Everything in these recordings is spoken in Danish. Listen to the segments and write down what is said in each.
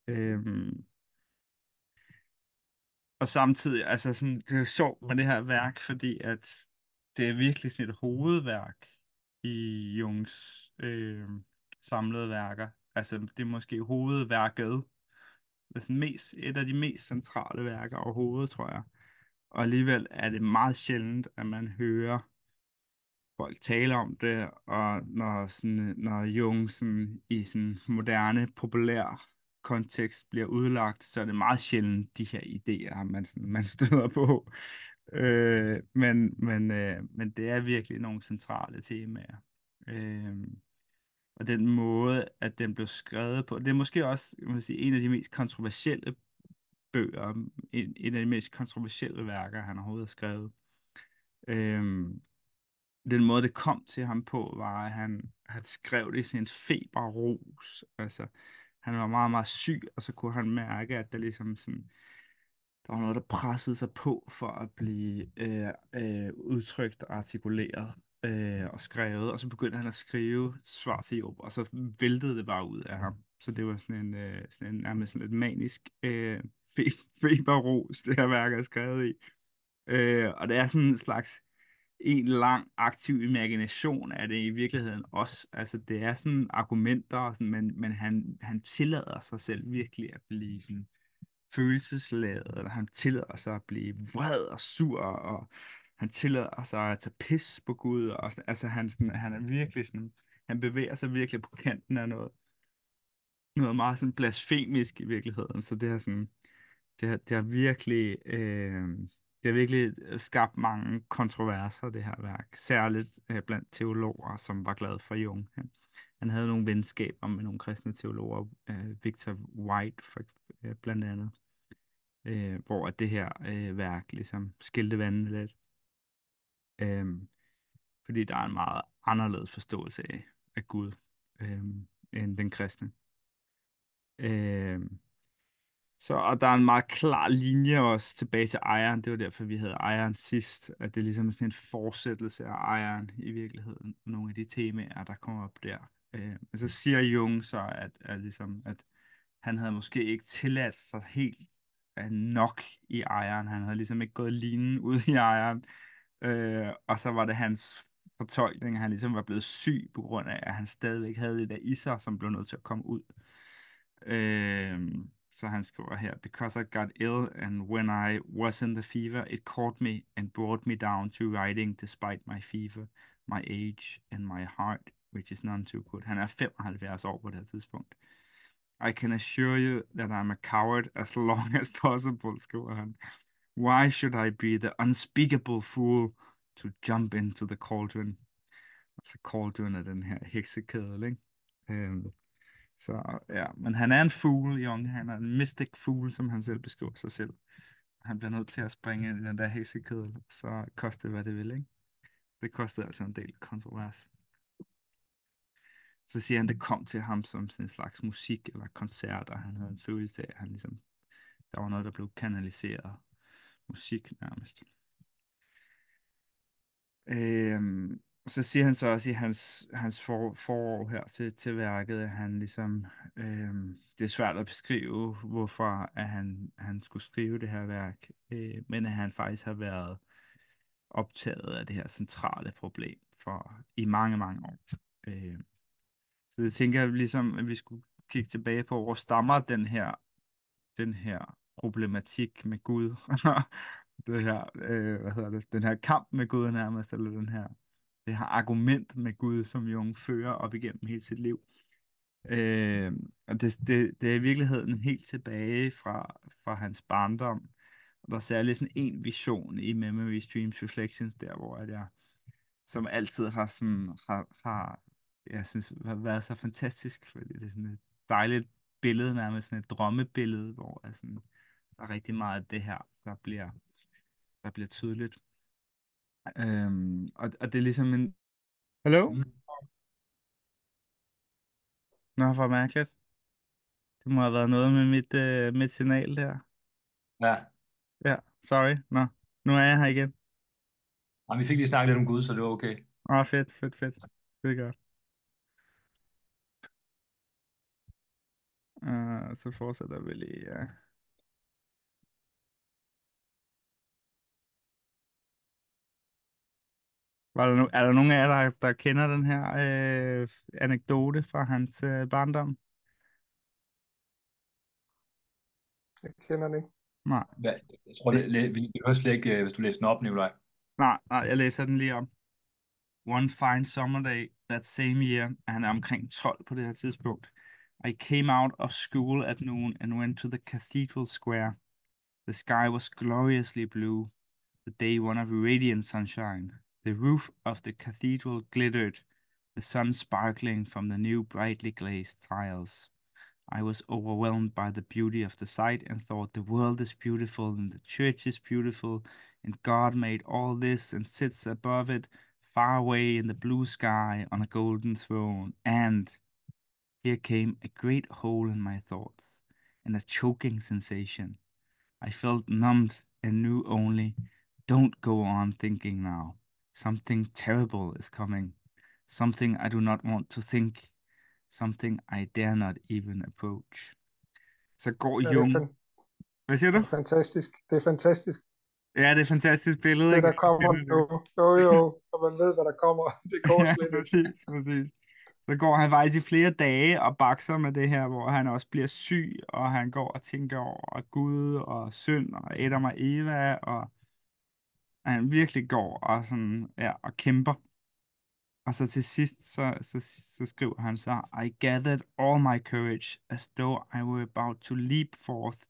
Øhm, og samtidig, altså sådan, det er jo sjovt med det her værk, fordi at det er virkelig sådan et hovedværk i Jungs samlede værker. Altså, det er måske hovedværket. Det er sådan et af de mest centrale værker overhovedet, tror jeg. Og alligevel er det meget sjældent, at man hører folk tale om det, og når Jung sådan, i sådan moderne, populær kontekst bliver udlagt, så er det meget sjældent de her idéer, man støder på. Men det er virkelig nogle centrale temaer. Øh, og den måde, at den blev skrevet på, det er måske også, jeg vil sige, en af de mest kontroversielle bøger, en af de mest kontroversielle værker, han overhovedet har skrevet. Øhm, den måde, det kom til ham på, var, at han skrev det i sin feberrus. Altså, han var meget, meget syg, og så kunne han mærke, at der ligesom sådan, der var noget, der pressede sig på for at blive udtrykt og artikuleret og skrevet. Og så begyndte han at skrive svar til Job, og så væltede det bare ud af ham. Så det var sådan en nærmest sådan et manisk feberrus, det her værk er skrevet i. Og det er sådan en slags en lang aktiv imagination af det i virkeligheden også. Altså det er sådan argumenter, og sådan, men han tillader sig selv virkelig at blive sådan følelsesladet, eller han tillader sig at blive vred og sur, og han tillader sig at tage pis på Gud, og sådan, altså han er virkelig sådan, han bevæger sig virkelig på kanten af noget meget sådan blasfemisk i virkeligheden, så det er sådan, det har virkelig, det har virkelig skabt mange kontroverser, det her værk. Særligt blandt teologer, som var glade for Jung. Han havde nogle venskaber med nogle kristne teologer, Victor White blandt andet, hvor at det her værk ligesom skilte vandene lidt. Øh, fordi der er en meget anderledes forståelse af Gud end den kristne. Øh, og der er en meget klar linje også tilbage til ejeren. Det var derfor, vi havde ejeren sidst. At det er ligesom sådan en fortsættelse af ejeren i virkeligheden. Nogle af de temaer, der kommer op der. Men så siger Jung så, at han havde måske ikke tilladt sig helt nok i ejeren. Han havde ligesom ikke gået linen ud i ejeren. Og så var det hans fortolkning. Han ligesom var blevet syg på grund af, at han stadigvæk havde det der i sig, som blev nødt til at komme ud. Så han skriver her, because I got ill and when I was in the fever, it caught me and brought me down to writing despite my fever, my age and my heart, which is none too good. Han er 75 år på det her tidspunkt. I can assure you that I'm a coward as long as possible, skriver han. Why should I be the unspeakable fool to jump into the cauldron? Altså cauldron er den her heksekedel, ikke? Så ja, men han er en fugl, Jung. Han er en mystic fugl, som han selv beskriver sig selv. Han bliver nødt til at springe ind i den der heksekedel, så koster det, hvad det vil, ikke? Det kostede altså en del kontrovers. Så siger han, det kom til ham som sådan en slags musik eller koncert, og han havde en følelse af, at han ligesom, der var noget, der blev kanaliseret. Musik nærmest. Så siger han så også i hans forår her til værket, at han ligesom, det er svært at beskrive, hvorfor at han skulle skrive det her værk, men at han faktisk har været optaget af det her centrale problem i mange, mange år. Så det tænker jeg ligesom, at vi skulle kigge tilbage på, hvor stammer den her problematik med Gud, det her, hvad hedder det, den her kamp med Gud nærmest, eller det her argument med Gud, som Jung fører op igennem hele sit liv. Og det er i virkeligheden helt tilbage fra hans barndom. Og der er særligt sådan en vision i Memory Streams Reflections, der hvor jeg, som altid har jeg synes, har været så fantastisk, fordi det er sådan et dejligt billede, nærmest sådan et drømmebillede, hvor der er rigtig meget af det her, der bliver tydeligt. Og det er ligesom en... Hallo? Mm. Nå, hvor mærkeligt. Det må have været noget med mit signal der. Ja, Ja, sorry. Nå, nu er jeg her igen. og vi fik lige snakket lidt om Gud, så det var okay. Fedt, fedt, fedt. Det er godt. og så fortsætter vi lige. Ja. Er der nogen af jer, der kender den her anekdote fra hans barndom? Jeg kender den ikke. Nej. Jeg tror, vi hører slet ikke, hvis du læser den op, Nikolaj. Nej, jeg læser den lige op. One fine summer day that same year, han er omkring 12 på det her tidspunkt. I came out of school at noon and went to the cathedral square. The sky was gloriously blue, the day one of radiant sunshine. The roof of the cathedral glittered, the sun sparkling from the new brightly glazed tiles. I was overwhelmed by the beauty of the sight and thought the world is beautiful and the church is beautiful and God made all this and sits above it far away in the blue sky on a golden throne. And here came a great hole in my thoughts and a choking sensation. I felt numbed and knew only, don't go on thinking now. Something terrible is coming. Something I do not want to think. Something I dare not even approach. Så går Ja, det er, Jung. Hvad siger det du? er fantastisk. Det er fantastisk. Ja, det er et fantastisk billede, Det, ikke? der kommer nu. Jo, og man ved, hvad der kommer. Det går Ja, slet ikke. præcis. Så går han faktisk i flere dage og bakser med det her, hvor han også bliver syg, og han går og tænker over Gud og synd og Adam og Eva, og han virkelig går og, sådan, ja, og kæmper. Og så til sidst, så skriver han så, I gathered all my courage as though I were about to leap forth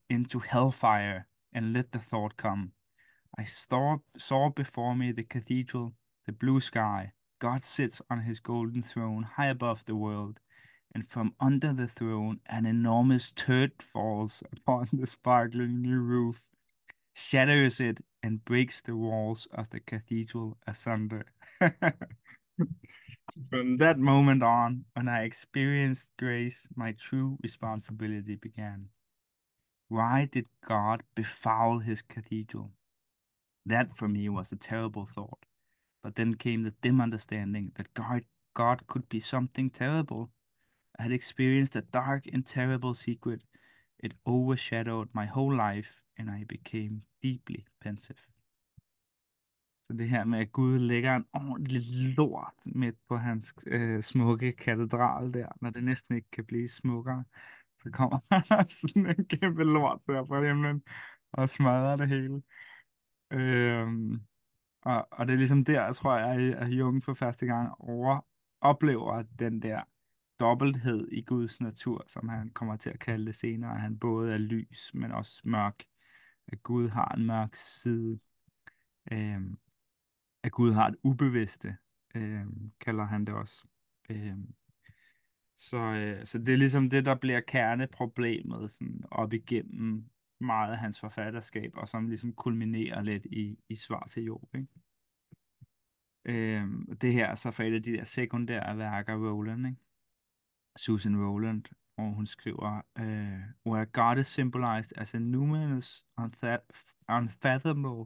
into hellfire and let the thought come. I saw before me the cathedral, the blue sky. God sits on his golden throne high above the world, and from under the throne an enormous turd falls upon the sparkling new roof, shatters it, and breaks the walls of the cathedral asunder. From that moment on, when I experienced grace, my true responsibility began. Why did God befoul his cathedral? That for me was a terrible thought. But then came the dim understanding that God could be something terrible. I had experienced a dark and terrible secret. It overshadowed my whole life, and I became deeply pensive. Så det her med, at Gud lægger en ordentlig lort midt på hans smukke katedral der, når det næsten ikke kan blive smukkere, så kommer der sådan en kæmpe lort der fra himlen og smadrer det hele. Og det er ligesom der, tror jeg, at Jung for første gang oplever den der dobbelthed i Guds natur, som han kommer til at kalde det senere. At han både er lys, men også mørk. At Gud har en mørk side. Øhm, at Gud har et ubevidste, kalder han det også. Så det er ligesom det, der bliver kerneproblemet sådan op igennem meget af hans forfatterskab, og som ligesom kulminerer lidt i Svar til Job, ikke? Det her er så fra et af de der sekundære værker, Roland, ikke? Susan Roland, og hun skriver, where God is symbolized as a numinous, unfathomable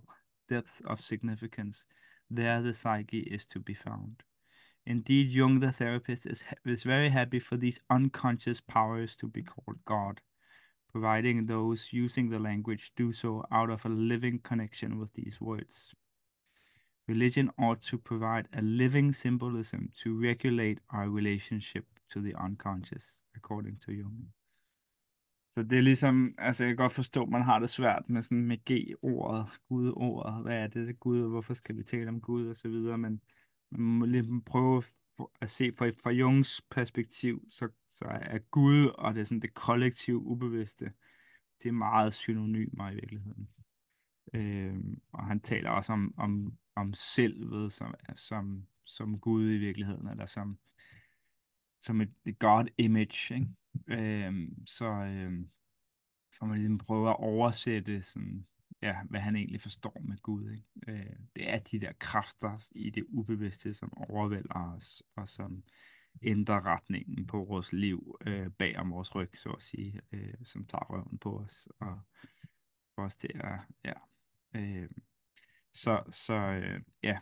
depth of significance, there the psyche is to be found. Indeed, Jung the therapist is very happy for these unconscious powers to be called God, providing those using the language do so out of a living connection with these words. Religion ought to provide a living symbolism to regulate our relationship to the unconscious, according to Jung. Så det er ligesom, altså jeg kan godt forstå, at man har det svært med sådan med G-ordet, Gud-ordet, hvad er det Gud, og hvorfor skal vi tale om Gud, og så videre, men man må lige prøve at se fra Jungs perspektiv, så er Gud og det, sådan, det kollektive ubevidste, det er meget synonymer i virkeligheden. Og han taler også om selvet som Gud i virkeligheden, eller som et God image, ikke? Så man ligesom prøver at oversætte sådan, ja, hvad han egentlig forstår med Gud, ikke? Det er de der kræfter i det ubevidste, som overvælder os, og som ændrer retningen på vores liv bag om vores ryg, så at sige, som tager røven på os, og for os til at, ja. Ja.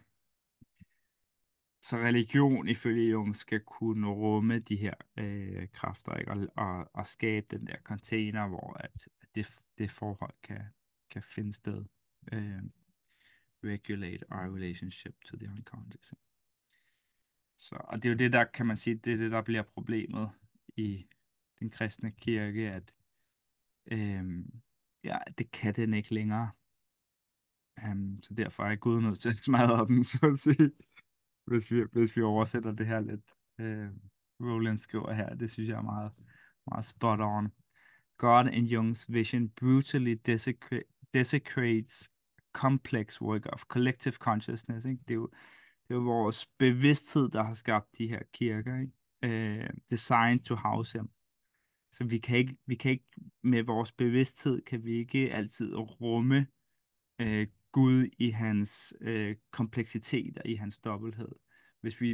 så religion ifølge Jung skal kunne rumme de her kræfter, ikke? Og skabe den der container, hvor at det forhold kan finde sted. Regulate our relationship to the unconscious. Så, og det er jo det, der kan man sige, det er det, der bliver problemet i den kristne kirke, at ja, det kan den ikke længere. Så derfor er Gud nødt til at smadre den, så at sige, hvis vi oversætter det her lidt. Roland skriver her, det synes jeg er meget, meget spot on. God in Jung's vision brutally desecrates complex work of collective consciousness. Ikke? Det er jo vores bevidsthed, der har skabt de her kirker, ikke? Designed to house him. Så vi kan ikke med vores bevidsthed, kan vi ikke altid rumme Gud i hans kompleksitet og i hans dobbelthed.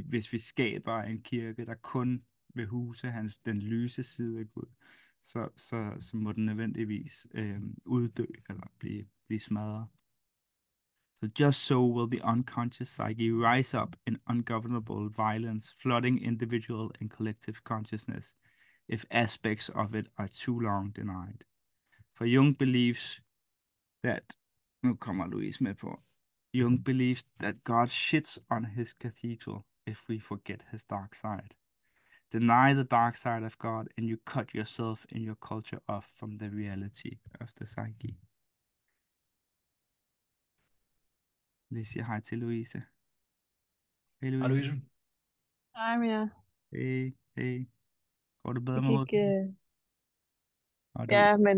Hvis vi skaber en kirke, der kun vil huse den lyse side af Gud, så må den nødvendigvis uddø eller blive smadret. So just so will the unconscious psyche rise up in ungovernable violence, flooding individual and collective consciousness, if aspects of it are too long denied. For Jung believes that, nu kommer Louise med på, Jung believes that God shits on his cathedral if we forget his dark side. Deny the dark side of God and you cut yourself and your culture off from the reality of the psyche. Lige siger hej til Louise. Hej Hej Louise. Louise. Hej Mia. Hey. Går det bedre Jeg med kan hovedet? ikke... Og Ja, men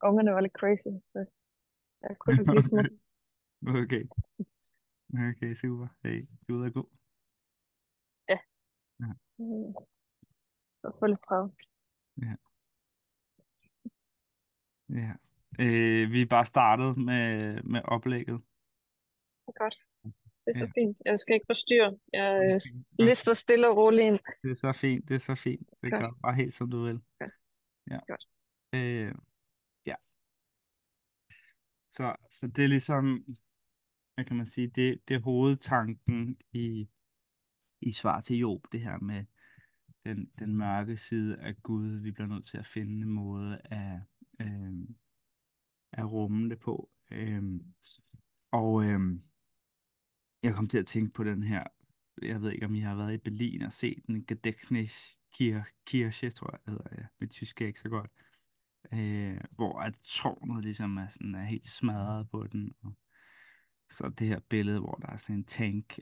ungerne var lidt crazy, så jeg kunne ikke lige smutte. Okay. Okay, super. Hey, du er ude at gå. Ja. Ja. Så få lidt prøve. Ja. Ja. Vi er bare startet med oplægget. Det er godt. Det er så Ja. fint. Jeg skal ikke forstyrre. Jeg Okay. lister stille og roligt ind. Det er så fint, det er så fint. Det Godt. gør bare helt som du vil. Godt. Ja. Godt. Ja. Så det er ligesom, hvad kan man sige, det er hovedtanken i svar til Job, det her med den mørke side af Gud. Vi bliver nødt til at finde en måde at rumme det på. Og jeg kom til at tænke på den her, jeg ved ikke, om I har været i Berlin og set den Gedächtniskirche, tror jeg, hedder jeg. Mit tysk er ikke så godt. Hvor at tårnet ligesom er helt smadret på den. Og så det her billede, hvor der er sådan en tank.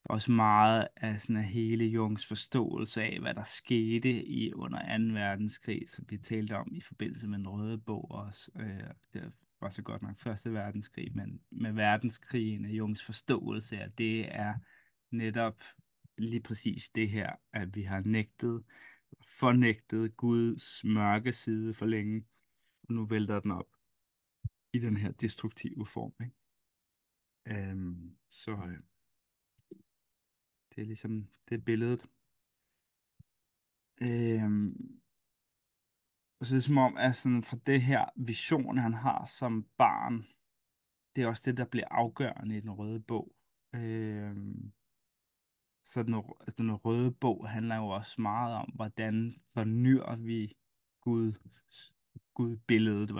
Også meget af sådan af hele Jungs forståelse af, hvad der skete under 2. verdenskrig, som vi talte om i forbindelse med den røde bog også. Det var så godt nok 1. verdenskrig, men med verdenskrigen af Jungs forståelse af, det er netop lige præcis det her, at vi har fornægtet Guds mørke side for længe, og nu vælter den op i den her destruktive form, ikke? Det er ligesom, det er billedet. Og så er det som om, at sådan, for det her vision, han har som barn, det er også det, der bliver afgørende i den røde bog. Så den røde bog handler jo også meget om, hvordan fornyer vi Gud-billedet,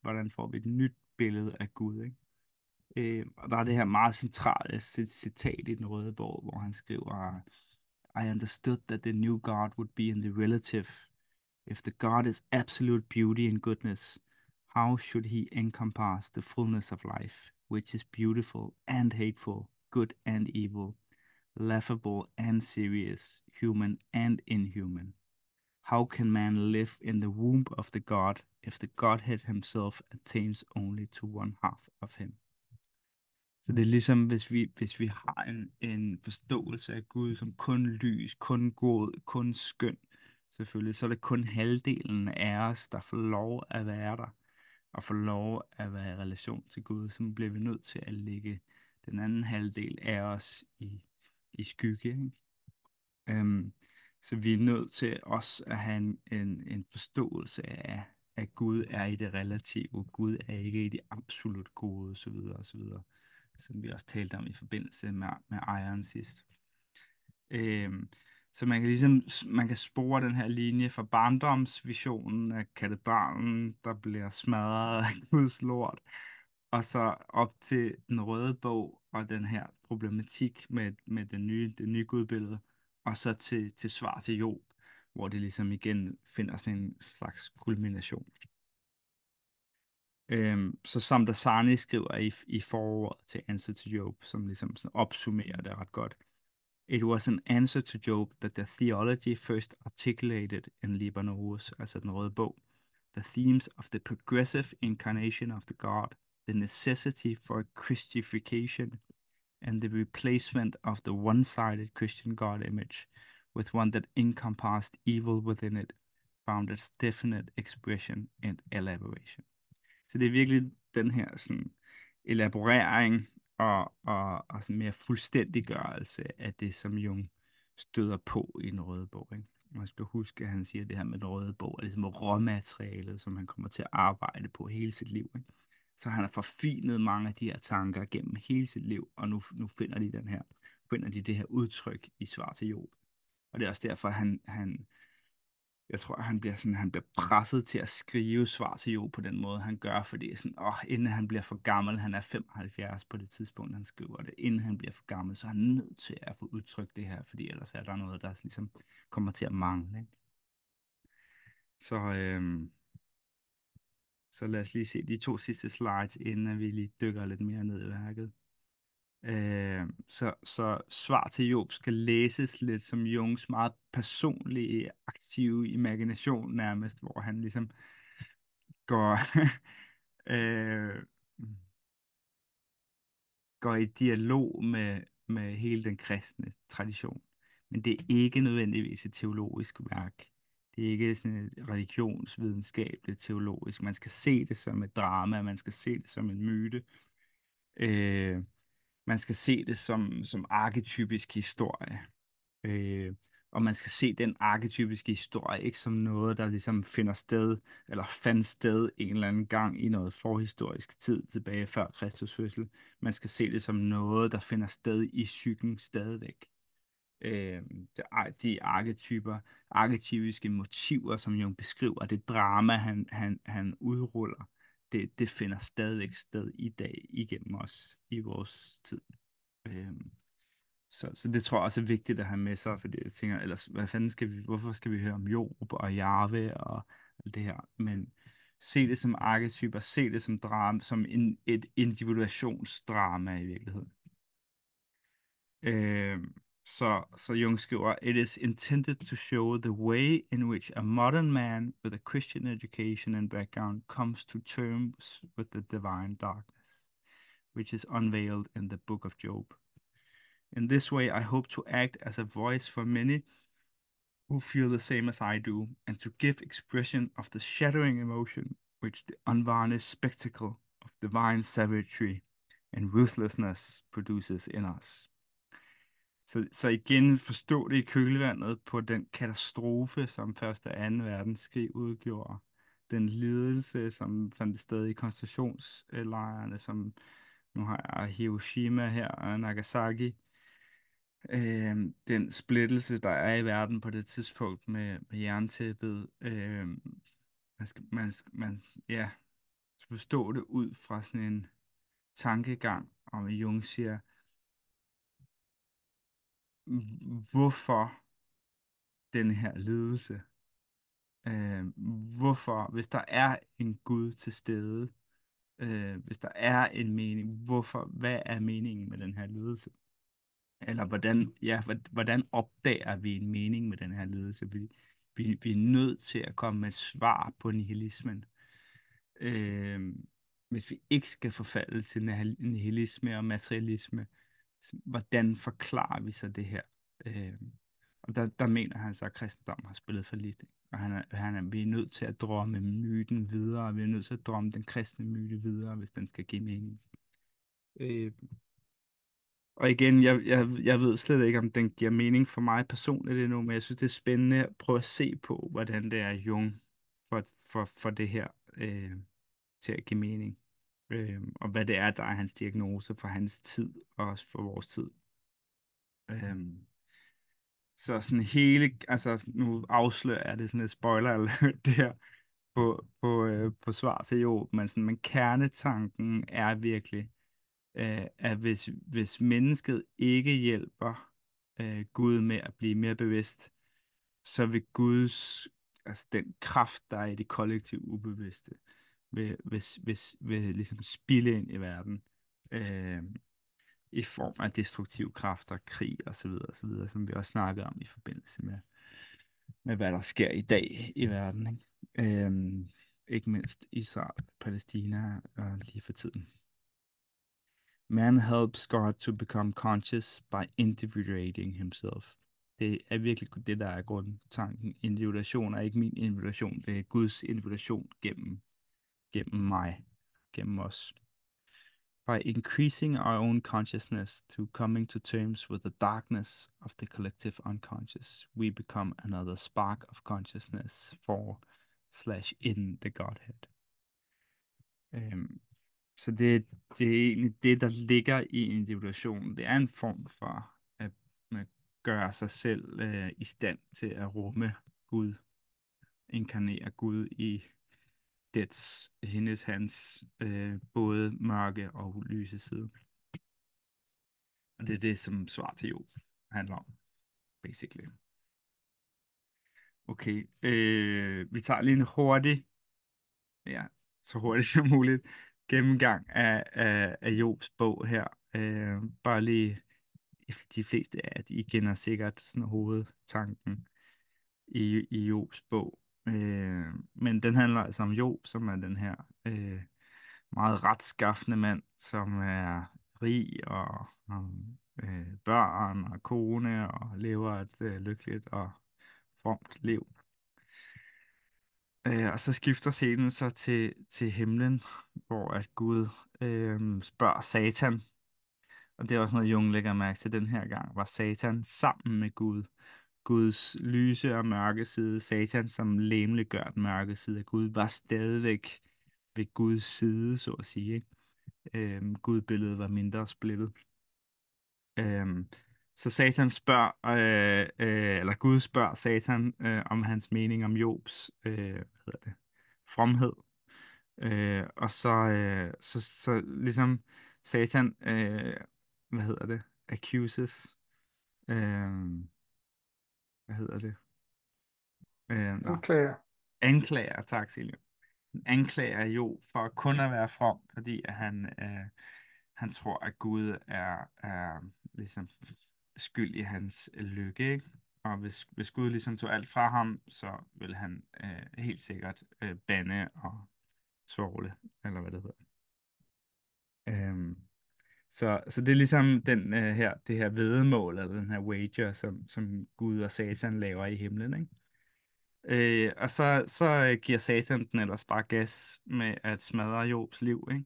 hvordan får vi et nyt billede af Gud, ikke? Og der er det her meget centrale citat i den røde bog, hvor han skriver, I understood that the new God would be in the relative. If the God is absolute beauty and goodness, how should he encompass the fullness of life, which is beautiful and hateful, good and evil, laughable and serious, human and inhuman? How can man live in the womb of the God if the Godhead himself attains only to one half of him? Så det er ligesom, hvis vi har en forståelse af Gud som kun lys, kun god, kun skøn, selvfølgelig, så er det kun halvdelen af os, der får lov at være der, og får lov at være i relation til Gud. Så bliver vi nødt til at lægge den anden halvdel af os i skygge, ikke? Så vi er nødt til også at have en forståelse af, at Gud er i det relative, Gud er ikke i det absolut gode, osv. osv. som vi også talte om i forbindelse med Iron sidst. Så man kan ligesom man kan spore den her linje fra barndomsvisionen af katedralen, der bliver smadret af Guds lort, og så op til den røde bog og den her problematik med det nye gudbillede, og så til svar til Job, hvor det ligesom igen finder sådan en slags kulmination. Så som Dasani skriver i forordet til Answer to Job, som ligesom sådan opsummerer det ret godt. It was an answer to Job that the theology first articulated in Liber Novus, altså den røde bog. The themes of the progressive incarnation of the God, the necessity for Christification, and the replacement of the one-sided Christian God image with one that encompassed evil within it, found its definite expression and elaboration. Så det er virkelig den her sådan elaborering og sådan mere fuldstændiggørelse af det, som Jung støder på i den røde bog. Ikke? Man skal huske, at han siger det her med den røde bog, er ligesom råmaterialet, som han kommer til at arbejde på hele sit liv. Ikke? Så han har forfinet mange af de her tanker gennem hele sit liv, og nu finder de det her udtryk i svar til Job. Og det er også derfor, jeg tror, han bliver presset til at skrive svar til Job på den måde, han gør, fordi sådan, inden han bliver for gammel, han er 75 på det tidspunkt, han skriver det, inden han bliver for gammel, så er han nødt til at få udtrykt det her, fordi ellers er der noget, der ligesom kommer til at mangle. Ikke? Så lad os lige se de 2 sidste slides, inden vi lige dykker lidt mere ned i værket. Så svar til Job skal læses lidt som Jungs meget personlige, aktive imagination nærmest, hvor han ligesom går, går i dialog med hele den kristne tradition. Men det er ikke nødvendigvis et teologisk værk. Det er ikke sådan et religionsvidenskabeligt teologisk. Man skal se det som et drama, man skal se det som en myte. Man skal se det som arketypisk historie. Og man skal se den arketypiske historie ikke som noget, der ligesom finder sted, eller fandt sted en eller anden gang i noget forhistorisk tid tilbage før Kristus fødsel. Man skal se det som noget, der finder sted i psyken stadigvæk. De arketypiske motiver, som Jung beskriver, det drama, han udruller, det finder stadigvæk sted i dag igennem os i vores tid. Så det tror jeg også er vigtigt at have med sig, fordi jeg tænker, ellers, hvorfor skal vi høre om Job og Jahve og alt det her? Men se det som arketyper, se det som drama, som et individuationsdrama i virkeligheden. Så Jung skriver, it is intended to show the way in which a modern man with a Christian education and background comes to terms with the divine darkness, which is unveiled in the book of Job. In this way, I hope to act as a voice for many who feel the same as I do, and to give expression of the shattering emotion which the unvarnished spectacle of divine savagery and ruthlessness produces in us. Så igen forstå det i kølvandet på den katastrofe, som 1. og 2. verdenskrig udgjorde. Den lidelse, som fandt sted i koncentrationslejrene, som nu har jeg Hiroshima her og Nagasaki. Den splittelse, der er i verden på det tidspunkt med jerntæppet. Man forstå det ud fra sådan en tankegang, og Jung siger, hvorfor den her lidelse? Hvorfor, hvis der er en Gud til stede, hvis der er en mening, hvad er meningen med den her lidelse? Eller hvordan opdager vi en mening med den her lidelse? Vi er nødt til at komme med et svar på nihilismen. Hvis vi ikke skal forfalde til nihilisme og materialisme, hvordan forklarer vi så det her? Og der mener han så, at kristendom har spillet for lidt. Og vi er nødt til at drømme myten videre, vi er nødt til at drømme den kristne myte videre, hvis den skal give mening. Og igen, jeg ved slet ikke, om den giver mening for mig personligt endnu, men jeg synes, det er spændende at prøve at se på, hvordan det er Jung for det her til at give mening. og hvad det er, der er hans diagnose for hans tid, og også for vores tid. Øhm, så sådan hele, altså nu afslører jeg det sådan et spoiler alert der på svar til Job, men kernetanken er virkelig, at hvis mennesket ikke hjælper Gud med at blive mere bevidst, så vil Guds, altså den kraft, der er i det kollektive ubevidste, vil ligesom spilde ind i verden, øh, i form af destruktive kræfter, krig osv., som vi også snakkede om i forbindelse med hvad der sker i dag i verden, ikke? Ikke mindst Israel, Palæstina og lige for tiden. Man helps God to become conscious by individuating himself. Det er virkelig det, der er grundtanken. Individuation er ikke min invitation, det er Guds invitation gennem mig, gennem os. By increasing our own consciousness to coming to terms with the darkness of the collective unconscious, we become another spark of consciousness for/in the Godhead. Så det er egentlig det, der ligger i individuationen. Det er en form for at gøre sig selv i stand til at rumme Gud, inkarnere Gud i hans både mørke og lyse side. Og det er det, som svar til Job handler om, basically. Okay, vi tager lige en hurtig, så hurtigt som muligt, gennemgang af Jobs bog her. Bare lige, de fleste af jer, I kender sikkert sådan hovedtanken i Jobs bog. Men den handler altså om Job, som er den her meget retskaffende mand, som er rig og børn og kone og lever et lykkeligt og fromt liv. Og så skifter scenen så til himlen, hvor at Gud spørger Satan. Og det er også noget, Jung lægger mærke til den her gang, var Satan sammen med Gud. Guds lyse og mørke side, Satan som lemliggør den mørke side af Gud, var stadigvæk ved Guds side, så at sige, ikke? Gud-billedet var mindre splittet. Så Satan spørger, eller Gud spørger Satan om hans mening om Jobs fromhed. Og så ligesom Satan, accuses, Anklager. anklager, tak Silje. Anklager Job for kun at være from, fordi at han tror, at Gud er ligesom skyld i hans lykke, ikke? Og hvis Gud ligesom tog alt fra ham, så vil han helt sikkert bande og svovle, eller hvad det hedder. Så det er ligesom det her væddemål, eller den her wager, som Gud og Satan laver i himlen, ikke? Og så giver Satan den ellers bare gas med at smadre Jobs liv, ikke?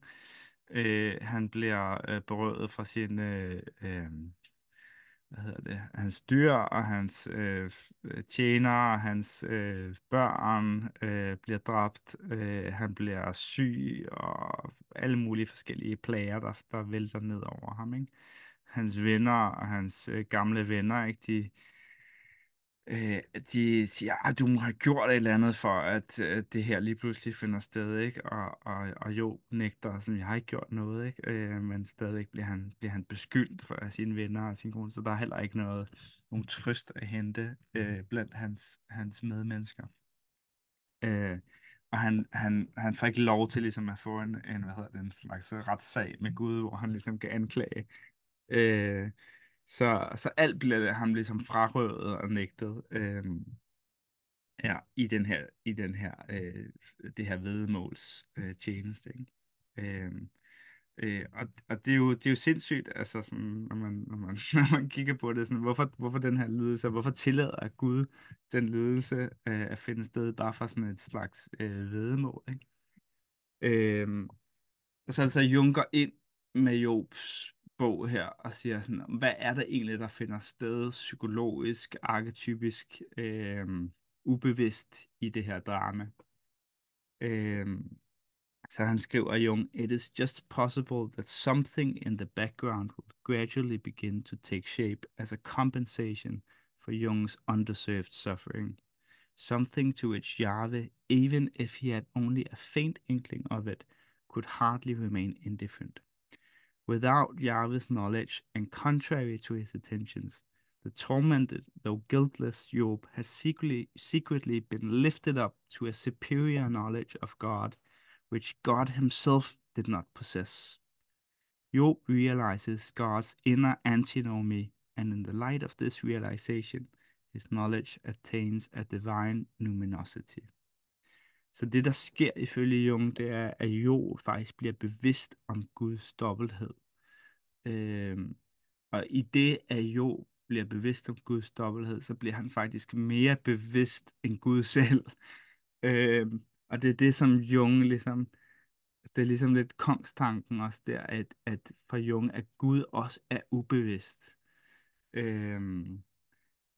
Han bliver berøvet fra sin hans dyr og hans tjenere og hans børn bliver dræbt. Han bliver syg og alle mulige forskellige plager, der vælter ned over ham, ikke? Hans venner og hans gamle venner, ikke? De siger, at du må have gjort et eller andet for, at det her lige pludselig finder sted, ikke? Og jo nægter, som jeg har ikke gjort noget, ikke? Men stadigvæk bliver han beskyldt af sine venner og sin kone, så der er heller ikke nogen trøst at hente blandt hans medmennesker. Og han får ikke lov til ligesom at få en slags retssag med Gud, hvor han ligesom kan anklage. Så alt bliver ham ligesom frarøvet og nægtet i det her væddemåls tjeneste, ikke? Og det er jo sindssygt, altså sådan, når man kigger på det, sådan, hvorfor den her lidelse, hvorfor tillader Gud den lidelse at finde sted bare for sådan et slags væddemål, ikke? Og så altså Jung går ind med Jobs bog her og siger sådan, hvad er der egentlig, der finder sted psykologisk, arketypisk, ubevidst i det her drama? Så han skriver Jung, "It is just possible that something in the background will gradually begin to take shape as a compensation for Jung's undeserved suffering. Something to which Jahve, even if he had only a faint inkling of it, could hardly remain indifferent. Without Jahve's knowledge and contrary to his intentions, the tormented, though guiltless Job had secretly been lifted up to a superior knowledge of God, which God himself did not possess. Job realizes God's inner antinomy, and in the light of this realization, his knowledge attains a divine luminosity." Så det, der sker ifølge Jung, det er, at Job faktisk bliver bevidst om Guds dobbelthed. Og i det, at Job bliver bevidst om Guds dobbelthed, så bliver han faktisk mere bevidst end Gud selv. Og det er det, som Jung ligesom, det er ligesom lidt kongstanken også der, at for Jung, at Gud også er ubevidst.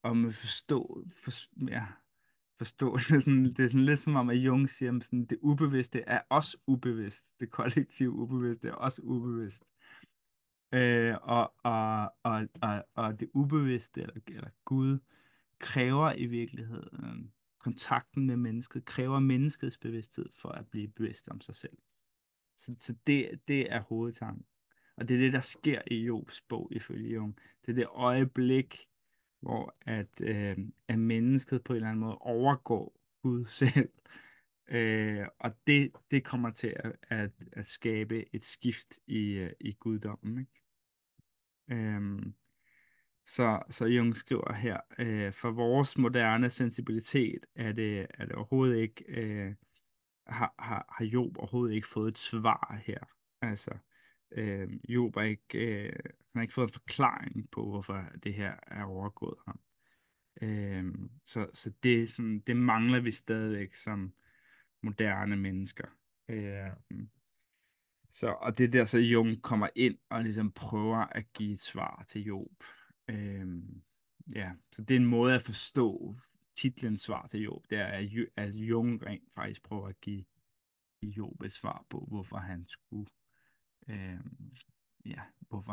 Og med forstå det er sådan lidt som om, at Jung siger, at sådan, det ubevidste er også ubevidst. Det kollektive ubevidste er også ubevidst. Og det ubevidste, eller Gud, kræver i virkeligheden kontakten med mennesket, kræver menneskets bevidsthed for at blive bevidst om sig selv. Så det er hovedtanken. Og det er det, der sker i Jobs bog, ifølge Jung. Det er det øjeblik, hvor at mennesket på en eller anden måde overgår Gud selv. Og det kommer til at skabe et skift i guddommen, ikke? Så Jung skriver her, for vores moderne sensibilitet er det overhovedet ikke, har Job overhovedet ikke fået et svar her. Altså, Job er ikke, han har ikke fået en forklaring på, hvorfor det her er overgået ham. Så det, sådan, det mangler vi stadigvæk som moderne mennesker. Og det er der, så Jung kommer ind og ligesom prøver at give et svar til Job. Ja, så det er en måde at forstå titlen Svar til Job. Det er, at Jung rent faktisk prøver at give Job et svar på, hvorfor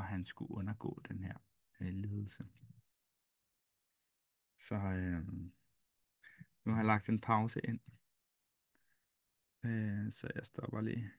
han skulle undergå den her lidelse. Så nu har jeg lagt en pause ind. Så jeg stopper lige.